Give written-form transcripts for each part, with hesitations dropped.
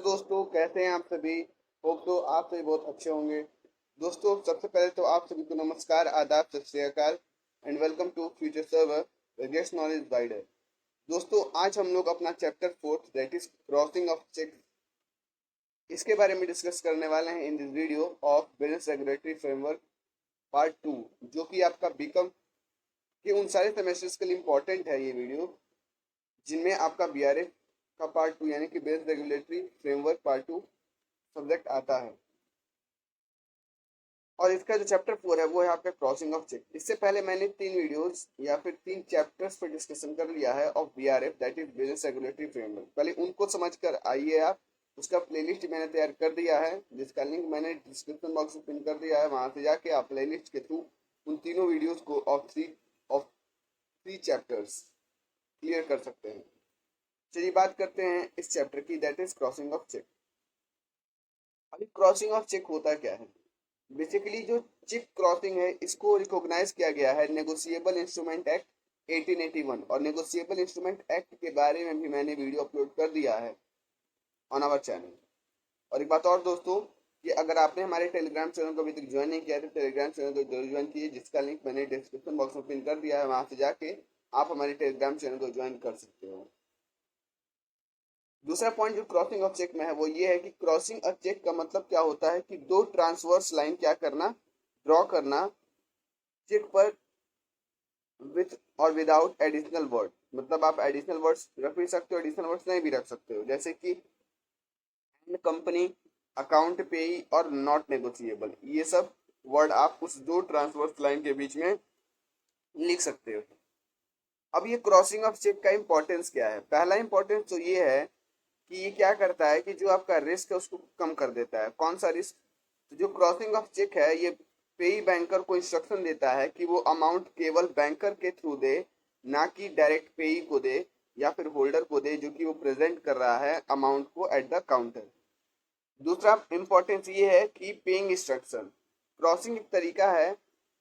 दोस्तों, कैसे हैं आप सभी। होप तो आप सभी बहुत अच्छे होंगे। दोस्तों, सबसे पहले तो आप सभी को नमस्कार, आदाब, सत श्री अकाल and welcome to future server the guest knowledge guider. दोस्तों, आज हम लोग अपना chapter fourth that is crossing of cheque, इसके बारे में डिस्कस करने वाले हैं in this video of business regulatory framework part 2, जो कि आपका बीकॉम के उन सारे सेमेस्टर्स के लिए इम्पोर्टेंट है ये वीडियो जिनमें आपका बीआरएफ का पार्ट 2 यानी कि business regulatory framework part 2 subject आता है। और इसका जो चैप्टर 4 है वो है आपका क्रॉसिंग ऑफ चेक। इससे पहले मैंने 3 वीडियोस या फिर 3 चैप्टर्स पर डिस्कशन कर लिया है of BRF that is business regulatory framework. पहले उनको समझकर आइए आप। उसका प्लेलिस्ट मैंने तैयार कर दिया है जिसका लिंक मैंने डिस्क्रिप्शन बॉक्स में पिन कर दिया है। वहां से जाके आप प्लेलिस्ट के थ्रू उन तीनों वीडियोस को ऑफ थ्री चैप्टर्स क्लियर कर सकते हैं। चलिए बात करते हैं इस चैप्टर की that is crossing of cheque. अभी क्रॉसिंग ऑफ चेक होता क्या है? बेसिकली जो चेक क्रॉसिंग है इसको रिकॉग्नाइज किया गया है नेगोशिएबल इंस्ट्रूमेंट एक्ट 1881, और नेगोशिएबल इंस्ट्रूमेंट एक्ट के बारे में भी मैंने वीडियो अपलोड कर दिया है ऑन आवर चैनल। और एक बात और दोस्तों, कि अगर आपने हमारे टेलीग्राम चैनल को अभी तक ज्वाइन नहीं किया तो टेलीग्राम चैनल को जरूर ज्वाइन कीजिए, जिसका लिंक मैंने डिस्क्रिप्शन बॉक्स में पिन कर दिया है। वहां से जाके आप हमारे टेलीग्राम चैनल को ज्वाइन कर सकते हो। दूसरा पॉइंट जो क्रॉसिंग ऑफ चेक में है वो ये है कि क्रॉसिंग अ चेक का मतलब क्या होता है कि दो ट्रांसवर्स लाइन क्या करना, ड्रॉ करना चेक पर विथ और विदाउट एडिशनल वर्ड। मतलब आप एडिशनल वर्ड्स रख भी सकते हो, एडिशनल वर्ड्स नहीं भी रख सकते हो, जैसे कि कंपनी, अकाउंट पेई और नॉट नेगोशिएबल। ये सब वर्ड आप उस दो ट्रांसवर्स लाइन के बीच में लिख सकते हो। अब ये क्रॉसिंग ऑफ चेक का इंपॉर्टेंस क्या है? पहला इंपॉर्टेंस तो ये है कि ये क्या करता है कि जो आपका रिस्क है उसको कम कर देता है। कौन सा रिस्क? तो जो क्रॉसिंग ऑफ चेक है ये पेई बैंकर को इंस्ट्रक्शन देता है कि वो अमाउंट केवल बैंकर के थ्रू दे, ना कि डायरेक्ट पेई को दे या फिर होल्डर को दे जो कि वो प्रेजेंट कर रहा है अमाउंट को एट द काउंटर। दूसरा इंपॉर्टेंस ये है कि पेइंग इंस्ट्रक्शन। क्रॉसिंग एक तरीका है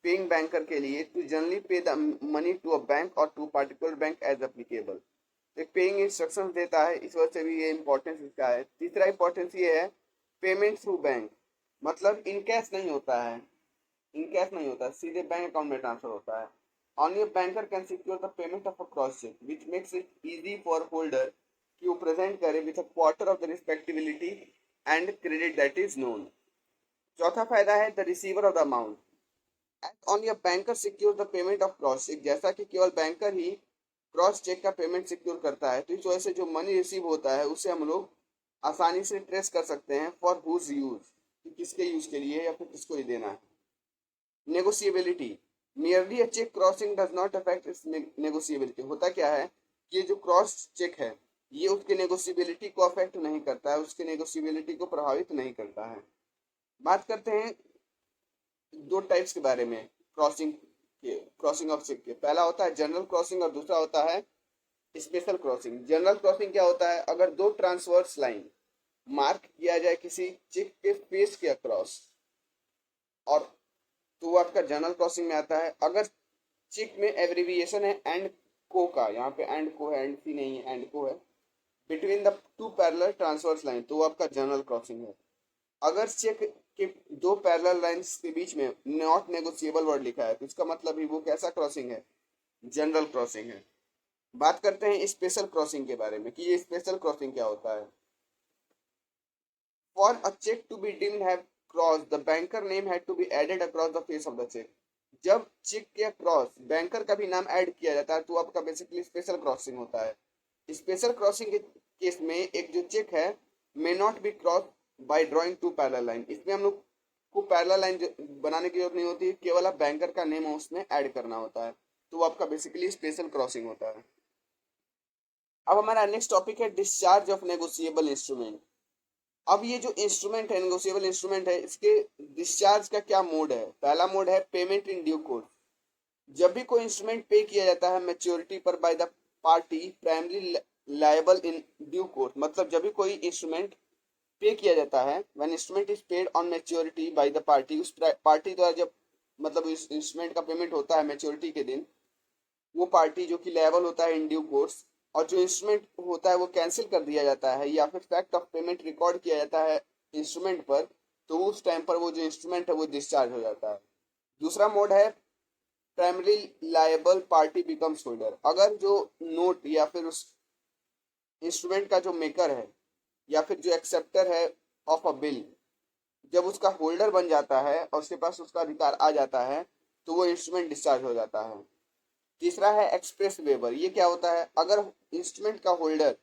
पेइंग बैंकर के लिए to generally pay the money to a bank और to particular bank as applicable. एक पेइंग इंस्ट्रक्शन देता है, इस वजह से भी ये इंपॉर्टेंस इसका है। तीसरा इंपॉर्टेंस ये है पेमेंट थ्रू बैंक, मतलब इन कैश नहीं होता है, इन कैश नहीं होता, सीधे बैंक अकाउंट में ट्रांसफर होता है। Only banker can secure the payment of a cross cheque which makes it easy for holder कि वो प्रेजेंट करे with a quarter of the respectability and credit that is known. चौथा फायदा है the receiver of the amount as only a banker secure the payment of cross cheque. जैसा कि केवल banker ही क्रॉस चेक का पेमेंट सिक्योर करता है, तो इस वजह से जो मनी रिसीव होता है उसे हम लोग आसानी से ट्रेस कर सकते हैं फॉर हुज यूज, कि किसके यूज के लिए या फिर किसको ही देना है। Negotiability, merely a cheque crossing does not affect its negotiability. होता क्या है कि ये जो क्रॉस चेक है ये उसके नेगोशिएबिलिटी को अफेक्ट नहीं करता है, उसके नेगोशिएबिलिटी को प्रभावित नहीं करता है। बात करते हैं दो टाइप्स के बारे में क्रॉसिंग ऑफ चेक के। पहला होता है जनरल क्रॉसिंग और दूसरा होता है स्पेशल क्रॉसिंग। जनरल क्रॉसिंग क्या होता है? अगर दो ट्रांसवर्स लाइन मार्क किया जाए किसी चेक के फेस के अक्रॉस, और तो वो आपका जनरल क्रॉसिंग में आता है। अगर चेक में एब्रिविएशन है एंड को का, यहाँ पे एंड को है, एंड सी नहीं है, एंड को है, between the two parallel transverse line, तो वो आपका जनरल क्रॉसिंग है। अगर चेक के दो पैरेलल लाइंस के बीच में नॉट नेगोशिएबल वर्ड लिखा है तो इसका मतलब ही वो कैसा क्रॉसिंग है? जनरल क्रॉसिंग है। बात करते हैं स्पेशल क्रॉसिंग के बारे में कि ये स्पेशल क्रॉसिंग क्या होता है। For a cheque to be deemed have cross the banker name had to be added across the face of the cheque. जब चेक के अक्रॉस बैंकर का भी नाम ऐड किया जाता है तो आपका बेसिकली स्पेशल क्रॉसिंग होता है। स्पेशल क्रॉसिंग के केस में एक जो चेक है may not be cross by drawing two parallel line. इसमें हम लोग को पैरेलल लाइन बनाने की जरूरत नहीं होती, केवल आप बैंकर का नेम उसमें ऐड करना होता है, तो वो आपका बेसिकली स्पेशल क्रॉसिंग होता है। अब हमारा नेक्स्ट टॉपिक है डिस्चार्ज ऑफ नेगोशिएबल इंस्ट्रूमेंट। अब ये जो इंस्ट्रूमेंट है, नेगोशिएबल इंस्ट्रूमेंट है, इसके डिस्चार्ज का क्या मोड है? पहला मोड है पेमेंट इन ड्यू कोर्स। जब भी कोई इंस्ट्रूमेंट पे किया जाता है मैच्योरिटी पर by the party primary liable in due course, मतलब जब भी कोई इंस्ट्रूमेंट पे किया जाता है, when instrument is paid on maturity by the party, उस पार्टी द्वारा जब मतलब इस इंस्ट्रूमेंट का पेमेंट होता है मैच्योरिटी के दिन, वो पार्टी जो कि लायबल होता है इन ड्यू कोर्स और जो इंस्ट्रूमेंट होता है वो कैंसिल कर दिया जाता है या फिर फैक्ट ऑफ पेमेंट रिकॉर्ड किया जाता है इंस्ट्रूमेंट पर, तो उस टाइम पर वो जो इंस्ट्रूमेंट है वो डिस्चार्ज हो जाता है। दूसरा मोड है primary liable party becomes holder. अगर जो नोट या फिर उस इंस्ट्रूमेंट का जो मेकर है या फिर जो एक्सेप्टर है ऑफ अ बिल, जब उसका होल्डर बन जाता है और उसके पास उसका अधिकार आ जाता है तो वो इंस्ट्रूमेंट डिस्चार्ज हो जाता है। तीसरा है एक्सप्रेस वेबर। ये क्या होता है? अगर इंस्ट्रूमेंट का होल्डर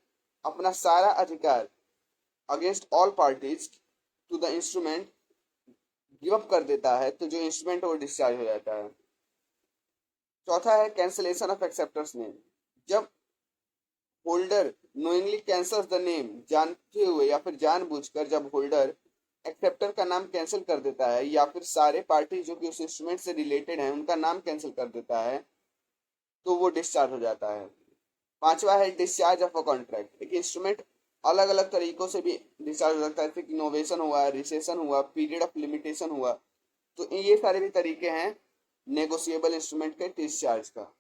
अपना सारा अधिकार against all parties to the instrument give up कर देता है तो जो इंस्ट्रूमेंट है वो डिस्चार्ज हो जाता है। चौथा है कैंसिलेशन ऑफ एक्सेप्टर्स नेम। जब holder knowingly cancels the name, जानते हुए या फिर जानबूझकर जब होल्डर एक्सेप्टर का नाम कैंसिल कर देता है या फिर सारे पार्टी जो कि उस इंस्ट्रूमेंट से रिलेटेड हैं उनका नाम कैंसिल कर देता है तो वो डिस्चार्ज हो जाता है। पांचवा है डिस्चार्ज ऑफ अ कॉन्ट्रैक्ट। एक इंस्ट्रूमेंट अलग अलग तरीकों से भी डिस्चार्ज हो सकता है, जैसे कि इनोवेशन हुआ, रिसेशन हुआ, पीरियड ऑफ लिमिटेशन हुआ। तो ये सारे भी तरीके हैं नेगोशिएबल इंस्ट्रूमेंट के डिस्चार्ज का।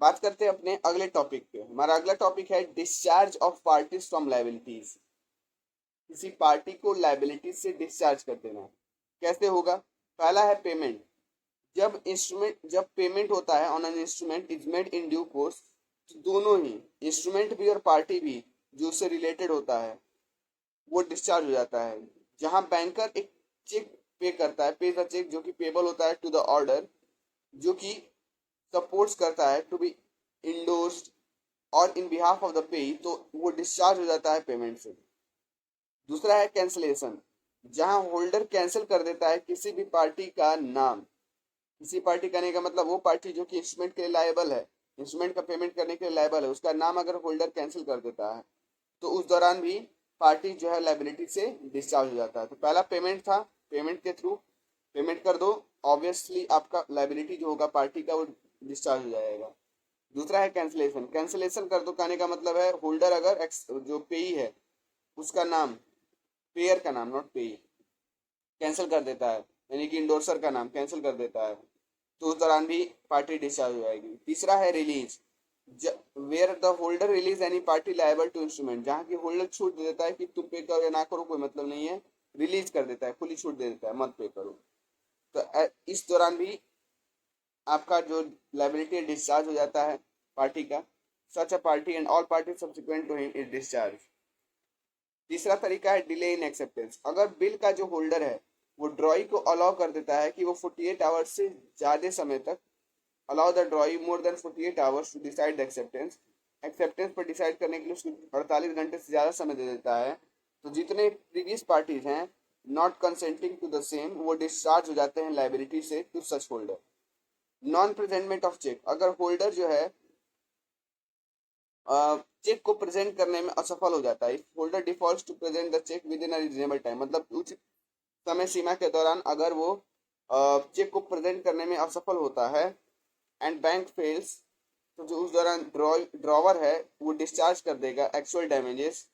बात करते हैं अपने अगले टॉपिक पे। हमारा अगला टॉपिक है discharge of parties from liabilities. किसी पार्टी को लायबिलिटीज से डिस्चार्ज कर देना कैसे होगा? पहला है पेमेंट। जब पेमेंट होता है on an instrument is made in due course, तो दोनों ही इंस्ट्रूमेंट भी और पार्टी भी जो उससे रिलेटेड होता है वो डिस्चार्ज हो जाता है। जहां बैंकर एक चेक पे करता है, पे द चेक, जो कि पेबल होता है टू द ऑर्डर, जो कि सपोर्ट्स करता है टू बी इंडोर्स्ड और इन बिहाफ ऑफ द पे, तो वो डिस्चार्ज हो जाता है पेमेंट से। दूसरा है कैंसलेशन। जहां होल्डर कैंसिल कर देता है किसी भी पार्टी का नाम। किसी पार्टी करने का मतलब वो पार्टी जो कि इंस्ट्रूमेंट के लिए लायबल है, इंस्ट्रूमेंट का पेमेंट करने के लिए लायबल है, उसका नाम अगर होल्डर कैंसिल कर देता है तो उस दौरान भी पार्टी जो है लायबिलिटी से डिस्चार्ज हो जाता है। तो पहला पेमेंट था, पेमेंट के थ्रू पेमेंट कर दो, ऑब्वियसली आपका लायबिलिटी जो होगा पार्टी का वो डिस्चार्ज हो जाएगा। दूसरा है कैंसिलेशन। कैंसिलेशन कर दो कहने का मतलब है होल्डर अगर जो पेई है उसका नाम, पेयर का नाम, नॉट पेई, कैंसिल कर देता है, यानी कि इंडोर्सर का नाम कैंसिल कर देता है, तो उस दौरान भी पार्टी डिस्चार्ज हो जाएगी। तीसरा है release. Where the holder release any party liable to instrument. जहाँ की होल्डर छूट दे देता है कि तुम पे करो या ना करो कोई मतलब नहीं है, रिलीज कर देता है, खुली छूट दे देता है, मत पे करो। तो इस दौरान भी आपका जो लायबिलिटी डिस्चार्ज हो जाता है पार्टी का। Such a party and all party subsequent to him is discharge. तीसरा तरीका है डिले इन एक्सेप्टेंस। अगर बिल का जो होल्डर है वो ड्रॉई को अलाउ कर देता है कि वो 48 आवर्स से ज़्यादा समय तक, allow the drawee more than 48 hours to decide the acceptance, acceptance पर डिसाइड करने के लिए उसको 48 घंटे से ज़्यादा समय दे देता है, तो जितने प्रीवियस पार्टीज हैं not consenting to the same वो डिस्चार्ज हो जाते हैं लाइबिलिटी से to such holder. Non presentment of cheque. अगर होल्डर जो है चेक को प्रेजेंट करने में असफल हो जाता है, holder defaults to present the cheque within a reasonable time, मतलब उचित समय सीमा के दौरान अगर वो चेक को प्रेजेंट करने में असफल होता है एंड बैंक फेल्स, तो जो उस दौरान ड्रॉवर है वो डिस्चार्ज कर देगा एक्चुअल डैमेजेस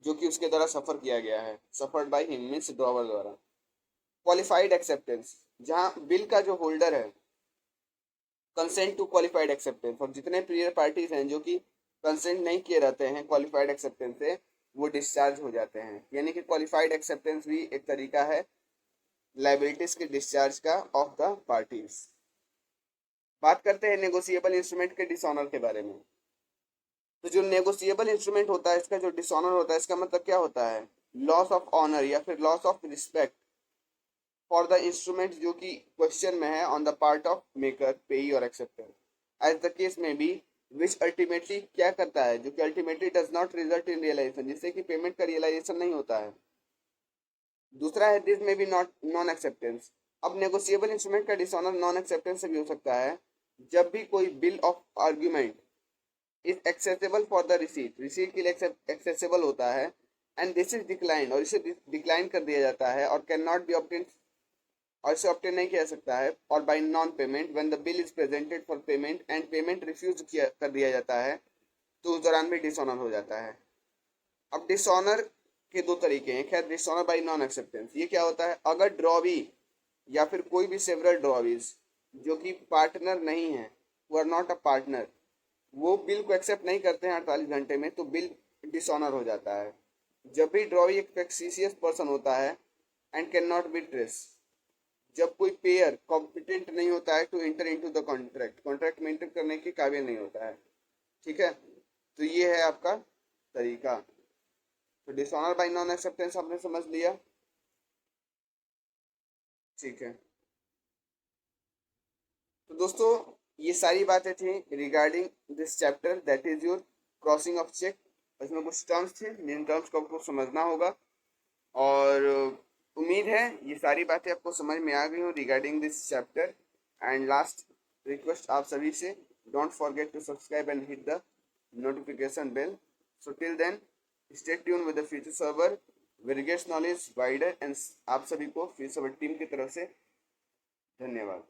जो कि उसके द्वारा सफर किया गया है, suffered by him means drawer द्वारा। Qualified acceptance. जहां बिल का जो होल्डर है कंसेंट टू क्वालिफाइड एक्सेप्टेंस, और जितने प्रियर पार्टीज हैं जो कि कंसेंट नहीं किए रहते हैं क्वालिफाइड एक्सेप्टेंस से वो डिस्चार्ज हो जाते हैं। यानी कि क्वालिफाइड एक्सेप्टेंस भी एक तरीका है लाइबिलिटीज के डिस्चार्ज का ऑफ द पार्टीज। बात करते हैं नेगोशिएबल इंस्ट्रूमेंट के डिसऑनर के बारे में। तो जो नेगोशिएबल इंस्ट्रूमेंट होता है इसका जो डिसऑनर होता है इसका मतलब क्या होता है? लॉस ऑफ ऑनर या फिर loss of respect for the instrument जो कि क्वेश्चन में है on the part of maker, payee और एक्सेप्टर, एज द केस में बी, विच अल्टीमेटली क्या करता है, जो कि ultimately does not result in realisation, जिससे कि पेमेंट का रियलाइजेशन नहीं होता है। दूसरा है दिस में भी नॉट नॉन एक्सेप्टेंस। अब नेगोशिएबल इंस्ट्रूमेंट का डिसऑनर नॉन एक्सेप्टेंस से भी हो सकता है जब भी कोई bill of argument is accessible for the receipt, receipt के लिए एक्सेसिबल होता है, एंड दिस इज डिक्लाइन, और इसे डिक्लाइन कर दिया जाता है, और कैन नॉट बी ऑब्टेन, और इसे ऑब्टेन नहीं किया सकता है, और by non payment when the bill is presented for payment and payment refuse कर दिया जाता है, तो उस दौरान भी डिसऑनर हो जाता है। अब डिसऑनर के दो तरीके हैं, खैर डिसऑनर बाय नॉन एक्सेप्टेंस। ये क्या होता है? अगर ड्रॉवी या फिर कोई भी सेवरल ड्रॉवीज जो कि पार्टनर नहीं है, वो आर नॉट अ पार्टनर, वो बिल को एक्सेप्ट नहीं करते हैं 48 घंटे में, तो बिल डिसऑनर हो जाता है। जब भी ड्रॉवी एक फैक्सिशियस पर्सन होता है and can not be trace, जब कोई पेयर कॉम्पिटेंट नहीं होता है to enter into the contract, contract में एंटर करने के काबिल नहीं होता है। ठीक है, तो ये है आपका तरीका। तो डिसऑनर बाय नॉन एक्सेप्टेंस आपने समझ लिया। ठीक है, तो दोस्तों ये सारी बातें थी regarding this chapter that is your crossing of cheque. इसमें कुछ टर्म्स थे जिन टर्म्स को आपको समझना होगा, और उम्मीद है ये सारी बातें आपको समझ में आ गई हो regarding this chapter. And last request आप सभी से, don't forget to subscribe and hit the notification bell. So till then stay tune with the future server variegates knowledge wider, and आप सभी को फ्यूचर सर्वर टीम की तरफ से धन्यवाद।